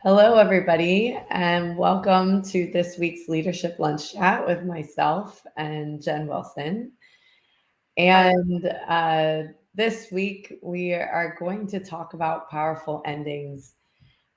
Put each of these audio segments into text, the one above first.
Hello, everybody, and welcome to this week's Leadership Lunch Chat with myself and Jen Wilson. Hi. And this week, we are going to talk about powerful endings.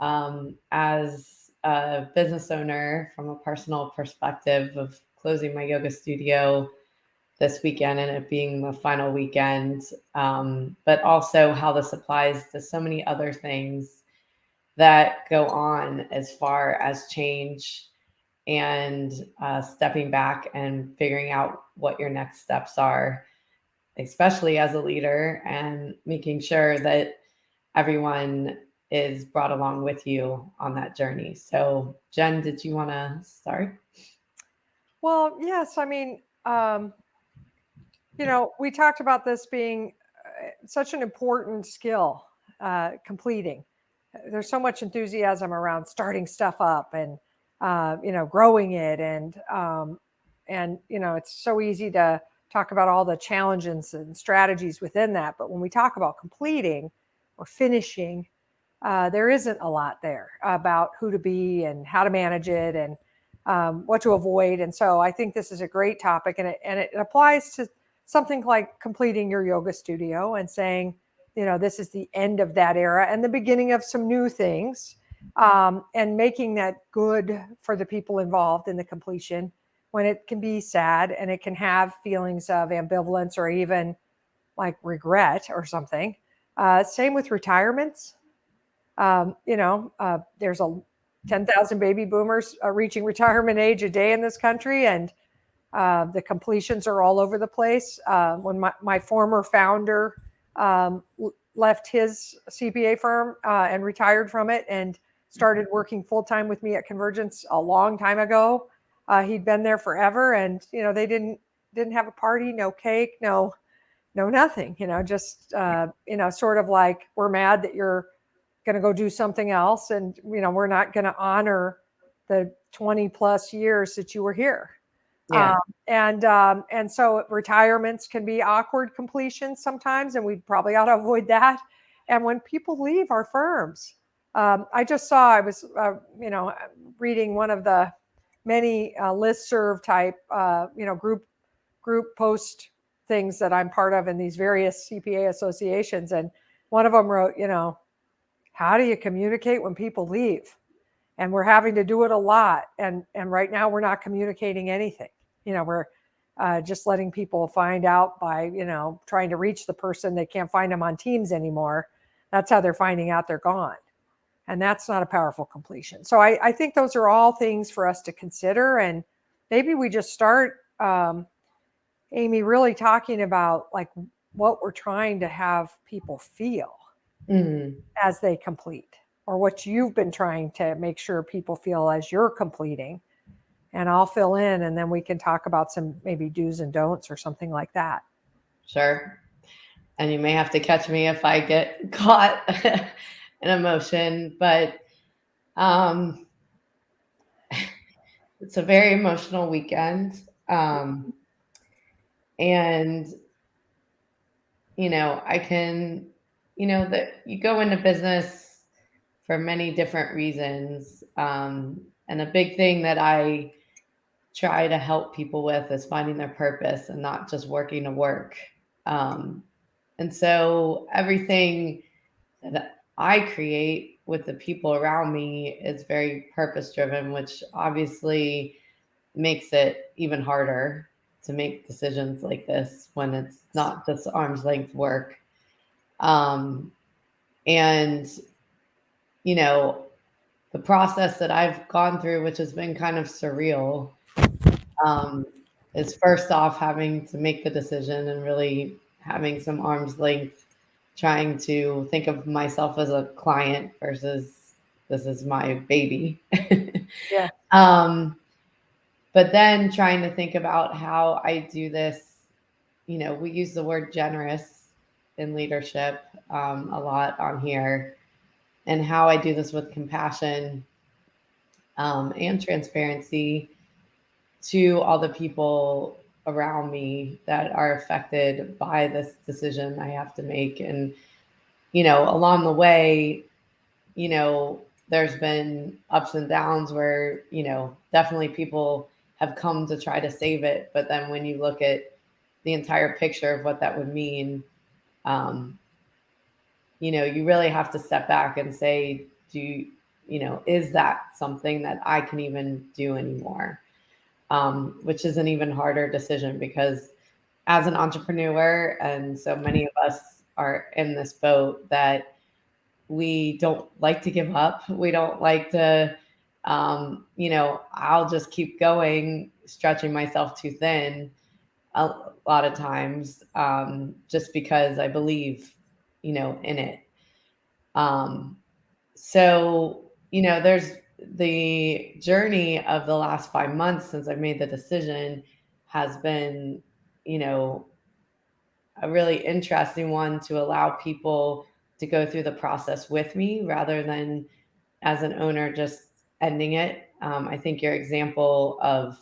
As a business owner, from a personal perspective of closing my yoga studio this weekend and it being the final weekend, but also how this applies to so many other things that go on as far as change and stepping back and figuring out what your next steps are, especially as a leader, and making sure that everyone is brought along with you on that journey. So, Jen, did you want to start? Well, yes. We talked about this being such an important skill, completing. There's so much enthusiasm around starting stuff up and, growing it. And it's so easy to talk about all the challenges and strategies within that. But when we talk about completing or finishing, there isn't a lot there about who to be and how to manage it and what to avoid. And so I think this is a great topic, and it applies to something like completing your yoga studio and saying, this is the end of that era and the beginning of some new things, and making that good for the people involved in the completion when it can be sad and it can have feelings of ambivalence or even like regret or something. Same with retirements. There's a 10,000 baby boomers reaching retirement age a day in this country, and the completions are all over the place. When my former founder left his CPA firm and retired from it and started working full time with me at Convergence a long time ago, he'd been there forever, and they didn't have a party, no cake, no nothing. Just sort of like, we're mad that you're going to go do something else, and we're not going to honor the 20 plus years that you were here. Yeah, And so retirements can be awkward completions sometimes, and we probably ought to avoid that. And when people leave our firms, I was reading one of the many listserv type group post things that I'm part of in these various CPA associations, and one of them wrote, how do you communicate when people leave? And we're having to do it a lot. And right now we're not communicating anything. We're just letting people find out by, trying to reach the person. They can't find them on Teams anymore. That's how they're finding out they're gone. And that's not a powerful completion. So I think those are all things for us to consider. And maybe we just start, Amy, really talking about like what we're trying to have people feel mm, as they complete, or what you've been trying to make sure people feel as you're completing. And I'll fill in, and then we can talk about some maybe do's and don'ts or something like that. sure. And you may have to catch me if I get caught in emotion, but um, it's a very emotional weekend. Um, and I can, that you go into business for many different reasons. And a big thing that I try to help people with is finding their purpose and not just working to work. Um, and so everything that I create with the people around me is very purpose driven, which obviously makes it even harder to make decisions like this when it's not just arm's length work. Um, and, you know, the process that I've gone through, which has been kind of surreal, um, is first off having to make the decision and really having some arm's length, trying to think of myself as a client versus this is my baby. Yeah. um, but then trying to think about how I do this. We use the word generous in leadership a lot on here, and how I do this with compassion and transparency to all the people around me that are affected by this decision I have to make. And, along the way, you know, there's been ups and downs where, definitely people have come to try to save it. But then when you look at the entire picture of what that would mean, um, you really have to step back and say, is that something that I can even do anymore? Which is an even harder decision because as an entrepreneur, and so many of us are in this boat, that we don't like to give up. We don't like to, I'll just keep going, stretching myself too thin a lot of times, just because I believe, in it. Um, so, there's the journey of the last 5 months since I made the decision has been, you know, a really interesting one to allow people to go through the process with me rather than as an owner just ending it. I think your example of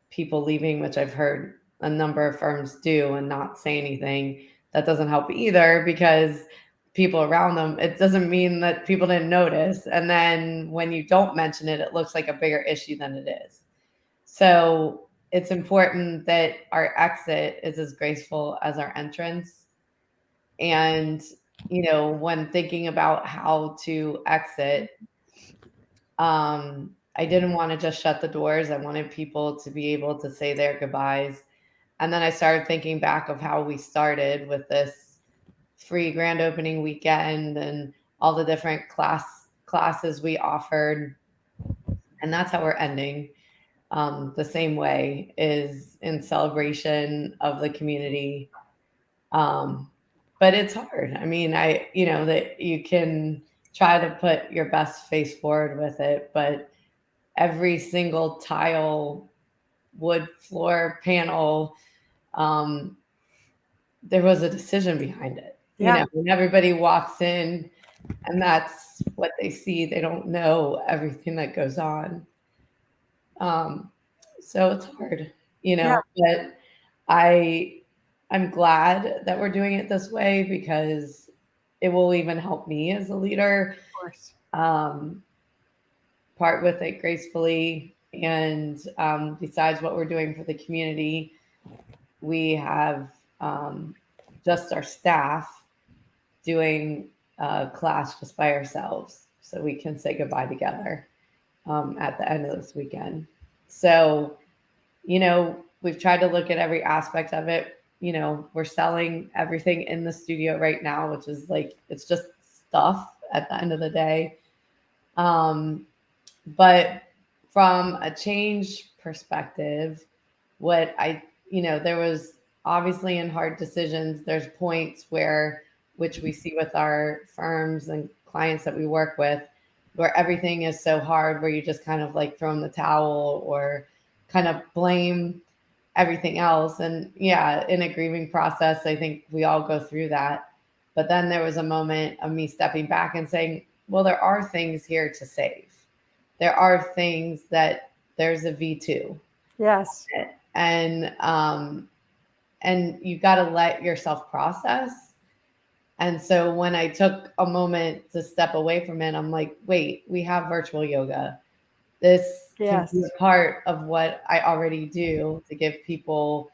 people leaving, which I've heard a number of firms do and not say anything, that doesn't help either because people around them, it doesn't mean that people didn't notice. And then when you don't mention it, it looks like a bigger issue than it is. So it's important that our exit is as graceful as our entrance. And, when thinking about how to exit, I didn't want to just shut the doors. I wanted people to be able to say their goodbyes. And then I started thinking back of how we started with this free grand opening weekend and all the different classes we offered. And that's how we're ending. The same way is in celebration of the community. Um, but it's hard. I mean, that you can try to put your best face forward with it, but every single tile, wood floor panel, um, there was a decision behind it. Yeah. When everybody walks in and that's what they see, they don't know everything that goes on. Um, so it's hard, Yeah. but I I'm glad that we're doing it this way because it will even help me as a leader, Of course. um, part with it gracefully. And besides what we're doing for the community, we have just our staff doing a class just by ourselves so we can say goodbye together at the end of this weekend. So, we've tried to look at every aspect of it. We're selling everything in the studio right now, which is like, it's just stuff at the end of the day. But from a change perspective, there was obviously in hard decisions, there's points which we see with our firms and clients that we work with, where everything is so hard, where you just kind of like throw in the towel or kind of blame everything else. And yeah, in a grieving process, I think we all go through that. But then there was a moment of me stepping back and saying, well, there are things here to save. There are things that there's a V2. Yes. And you got to let yourself process. And so when I took a moment to step away from it, I'm like, wait, we have virtual yoga. This can Yes. be a part of what I already do to give people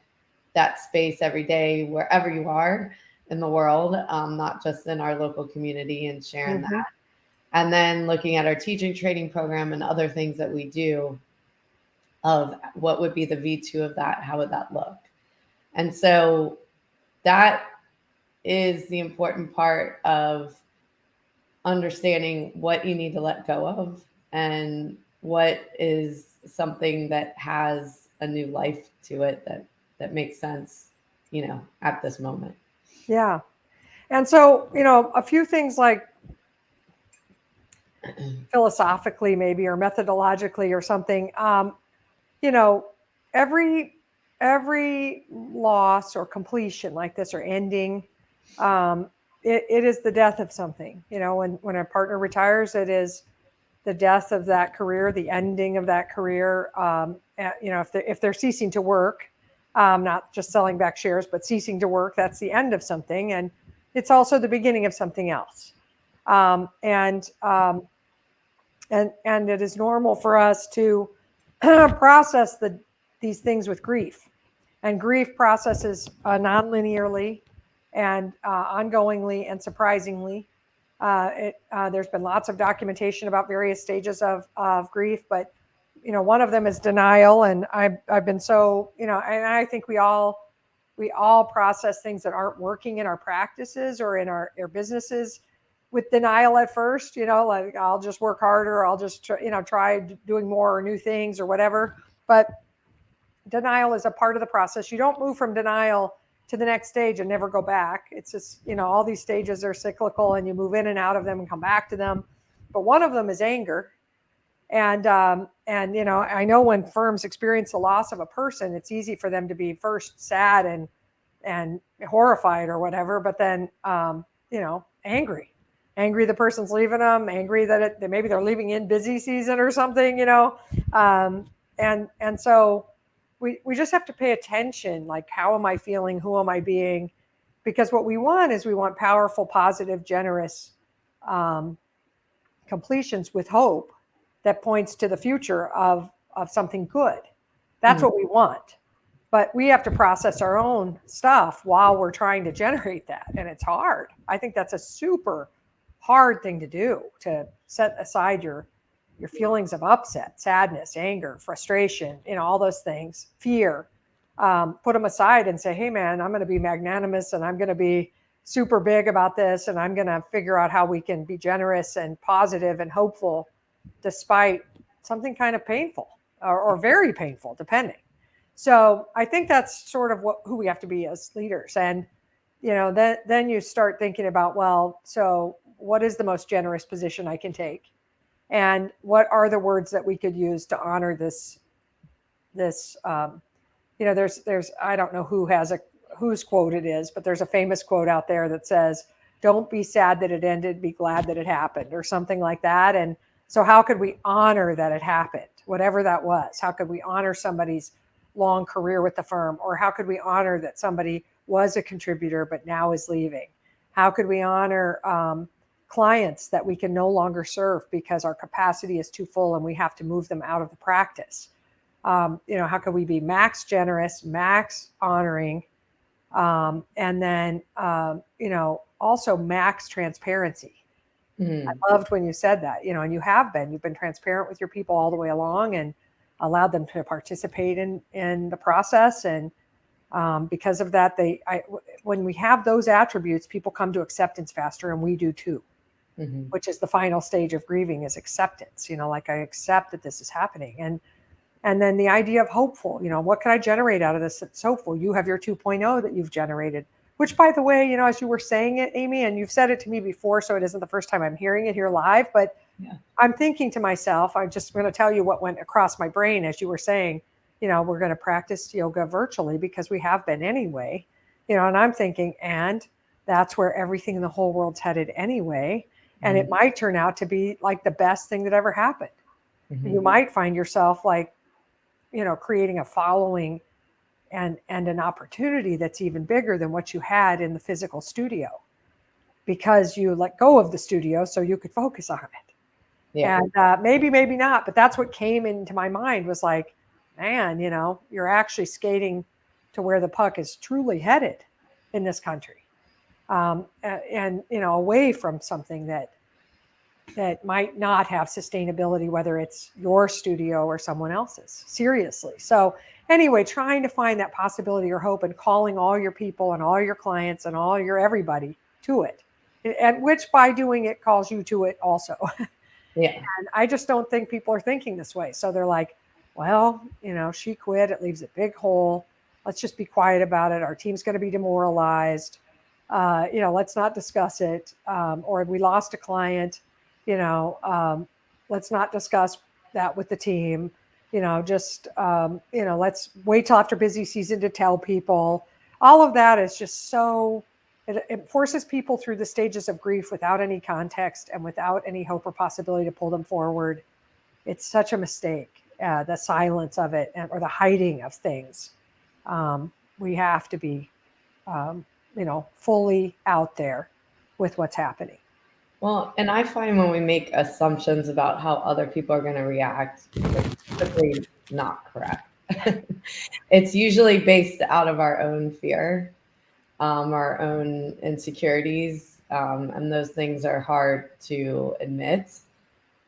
that space every day, wherever you are in the world, not just in our local community, and sharing Mhm. that. And then looking at our teaching training program and other things that we do, of what would be the V2 of that, how would that look? And so that is the important part of understanding what you need to let go of and what is something that has a new life to it that makes sense, at this moment. Yeah. And so, a few things like philosophically, maybe, or methodologically, or something. You know, every loss or completion like this or ending, it is the death of something. When a partner retires, it is the death of that career, the ending of that career. If they're ceasing to work, not just selling back shares, but ceasing to work, that's the end of something, and it's also the beginning of something else. And And it is normal for us to process these things with grief. And grief processes non-linearly and ongoingly and surprisingly. There's been lots of documentation about various stages of grief, but one of them is denial. And I've been so, and I think we all process things that aren't working in our practices or in our businesses with denial at first, like I'll just work harder, I'll just try doing more or new things or whatever. But denial is a part of the process. You don't move from denial to the next stage and never go back. It's just, all these stages are cyclical and you move in and out of them and come back to them. But one of them is anger. And I know when firms experience the loss of a person, it's easy for them to be first sad and horrified or whatever, but then angry the person's leaving them, angry that maybe they're leaving in busy season or something, and so we just have to pay attention, like, how am I feeling, who am I being? Because what we want is powerful, positive, generous completions with hope that points to the future of something good. That's what we want. But we have to process our own stuff while we're trying to generate that. And it's hard. I think that's a super hard thing to do, to set aside your feelings of upset, sadness, anger, frustration, all those things, fear, put them aside and say, hey, man, I'm going to be magnanimous and I'm going to be super big about this. And I'm going to figure out how we can be generous and positive and hopeful despite something kind of painful or very painful, depending. So I think that's sort of who we have to be as leaders. And, then you start thinking about, well, so what is the most generous position I can take? And what are the words that we could use to honor this, there's, I don't know whose quote it is, but there's a famous quote out there that says, don't be sad that it ended, be glad that it happened, or something like that. And so how could we honor that it happened, whatever that was? How could we honor somebody's long career with the firm? Or how could we honor that somebody was a contributor but now is leaving? How could we honor clients that we can no longer serve because our capacity is too full and we have to move them out of the practice? How could we be max generous, max honoring, and then, also max transparency? I loved when you said that, and you've been transparent with your people all the way along and allowed them to participate in the process. And because of that, when we have those attributes, people come to acceptance faster, and we do too, which is the final stage of grieving, is acceptance. Like, I accept that this is happening. And then the idea of hopeful, what can I generate out of this that's hopeful? You have your 2.0 that you've generated, which, by the way, as you were saying it, Amy, and you've said it to me before, so it isn't the first time I'm hearing it here live, but yeah. I'm thinking to myself, I'm just going to tell you what went across my brain as you were saying, we're going to practice yoga virtually because we have been anyway, and I'm thinking, and that's where everything in the whole world's headed anyway. And it might turn out to be like the best thing that ever happened. You might find yourself like, creating a following and an opportunity that's even bigger than what you had in the physical studio, because you let go of the studio so you could focus on it. Yeah. And maybe not, but that's what came into my mind, was like, man, you're actually skating to where the puck is truly headed in this country. And away from something that might not have sustainability, whether it's your studio or someone else's. Seriously. So anyway, trying to find that possibility or hope, and calling all your people and all your clients and all your everybody to it, and which by doing it calls you to it also. Yeah. And I just don't think people are thinking this way. So they're like, well, she quit. It leaves a big hole. Let's just be quiet about it. Our team's going to be demoralized. Let's not discuss it. Or we lost a client. Let's not discuss that with the team. Let's wait till after busy season to tell people. All of that is just so, it forces people through the stages of grief without any context and without any hope or possibility to pull them forward. It's such a mistake, the silence of it, or the hiding of things. We have to be, fully out there with what's happening. Well, and I find when we make assumptions about how other people are going to react, it's typically not correct. It's usually based out of our own fear, our own insecurities, and those things are hard to admit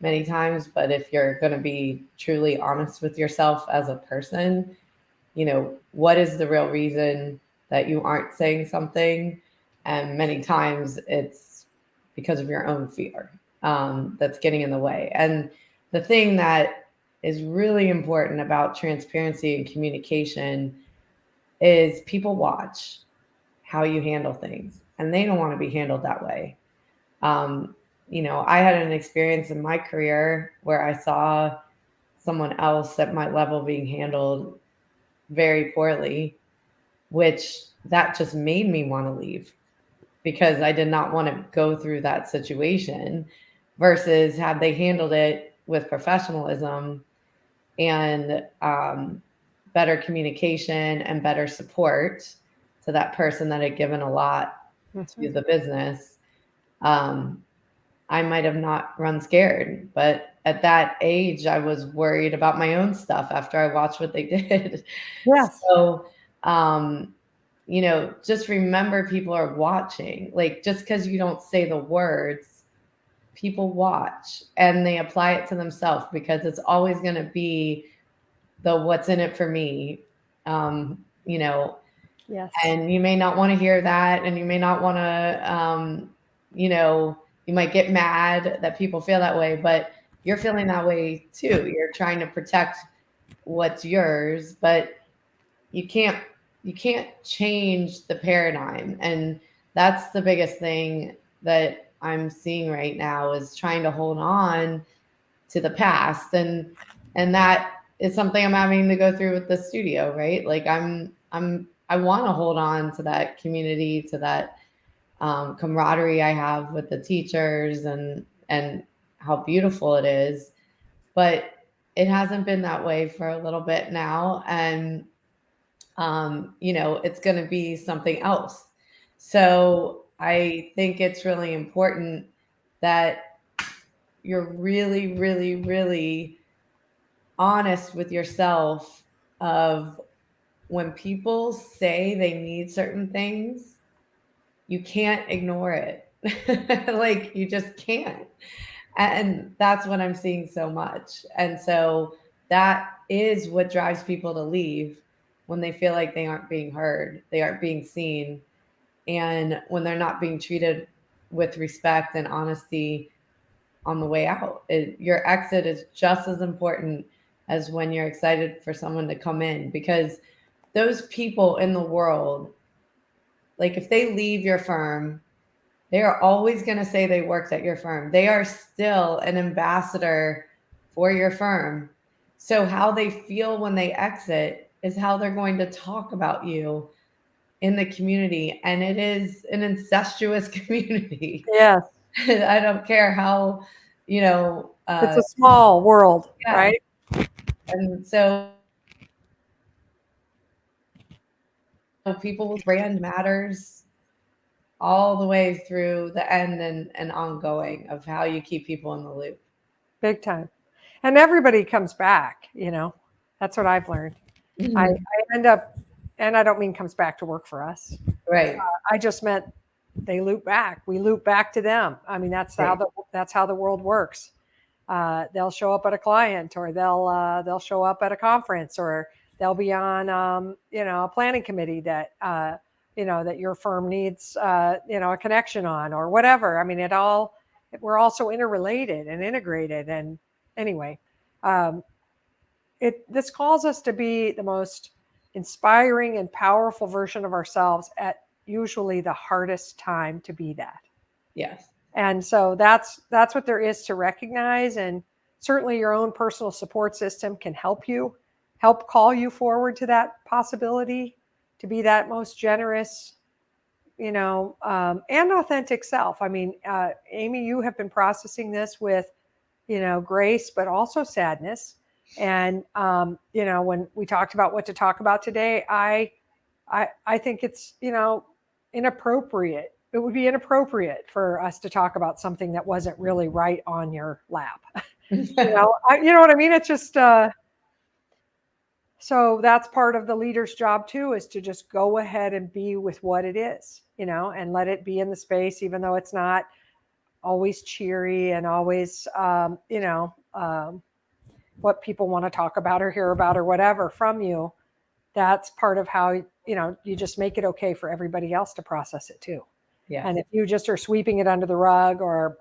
many times. But if you're going to be truly honest with yourself as a person, what is the real reason that you aren't saying something? And many times it's because of your own fear, that's getting in the way. And the thing that is really important about transparency and communication is people watch how you handle things and they don't want to be handled that way. Um, I had an experience in my career where I saw someone else at my level being handled very poorly, which that just made me want to leave because I did not want to go through that situation versus had they handled it with professionalism and better communication and better support to that person that had given a lot to Mhm. the business. um, I might have not run scared, but at that age, I was worried about my own stuff after I watched what they did. Yes. So, um, just remember people are watching. Like, just because you don't say the words, people watch and they apply it to themselves because it's always going to be the what's in it for me. Um, you know, Yes. and you may not want to hear that, and you may not want to, you know you might get mad that people feel that way, but you're feeling that way too. You're trying to protect what's yours, but you can't change the paradigm. And that's the biggest thing that I'm seeing right now, is trying to hold on to the past. And that is something I'm having to go through with the studio, right? Like I want to hold on to that community, to that camaraderie I have with the teachers, and how beautiful it is. But it hasn't been that way for a little bit now, and it's going to be something else. So I think it's really important that you're really, really, really honest with yourself of when people say they need certain things, you can't ignore it. Like you just can't. And that's what I'm seeing so much. And so that is what drives people to leave, when they feel like they aren't being heard, they aren't being seen, and when they're not being treated with respect and honesty on the way out. Your exit is just as important as when you're excited for someone to come in, because those people in the world, like if they leave your firm, they are always going to say they worked at your firm. They are still an ambassador for your firm. So, how they feel when they exit is how they're going to talk about you in the community. And it is an incestuous community. Yes. I don't care how, It's a small world, yeah. right? And so people's brand matters all the way through the end, and ongoing, of how you keep people in the loop. Big time. And everybody comes back, That's what I've learned. I Mhm. end up, and I don't mean comes back to work for us. Right. I just meant they loop back. We loop back to them. I mean, Right. that's how the world works. They'll show up at a client, or they'll show up at a conference, or they'll be on a planning committee that that your firm needs a connection on, or whatever. I mean, we're also interrelated and integrated. And anyway, um, this calls us to be the most inspiring and powerful version of ourselves at usually the hardest time to be that. Yes. And so that's what there is to recognize. And certainly your own personal support system can help call you forward to that possibility, to be that most generous, and authentic self. I mean, Amy, you have been processing this with grace, but also sadness. And when we talked about what to talk about today, I think it's inappropriate it would be inappropriate for us to talk about something that wasn't really right on your lap. You know what I mean? It's just so that's part of the leader's job too, is to just go ahead and be with what it is, and let it be in the space, even though it's not always cheery and always, what people want to talk about or hear about or whatever from you. That's part of how, you just make it okay for everybody else to process it too. Yes. And if you just are sweeping it under the rug or,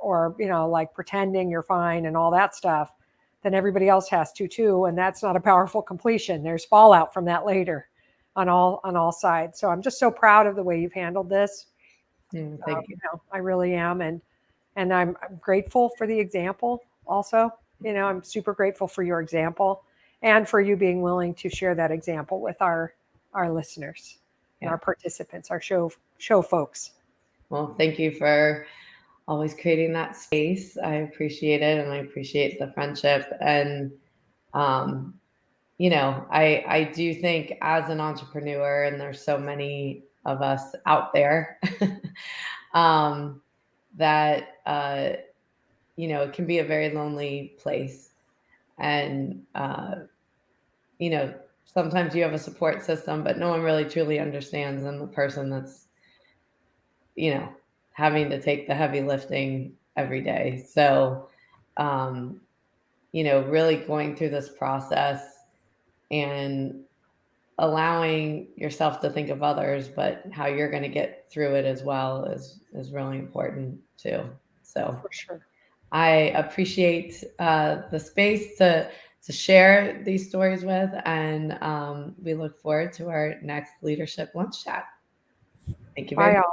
like pretending you're fine and all that stuff, then everybody else has to too. And that's not a powerful completion. There's fallout from that later on all sides. So I'm just so proud of the way you've handled this. Thank you. I really am. And I'm grateful for the example also. I'm super grateful for your example and for you being willing to share that example with our listeners and our participants, our show folks. Well, thank you for always creating that space. I appreciate it, and I appreciate the friendship. And I do think as an entrepreneur, and there's so many of us out there, that it can be a very lonely place. And sometimes you have a support system, but no one really truly understands them, the person that's having to take the heavy lifting every day. So really going through this process and allowing yourself to think of others, but how you're going to get through it as well is really important too. So For sure. I appreciate the space to share these stories with, and we look forward to our next leadership lunch chat. Thank you very much.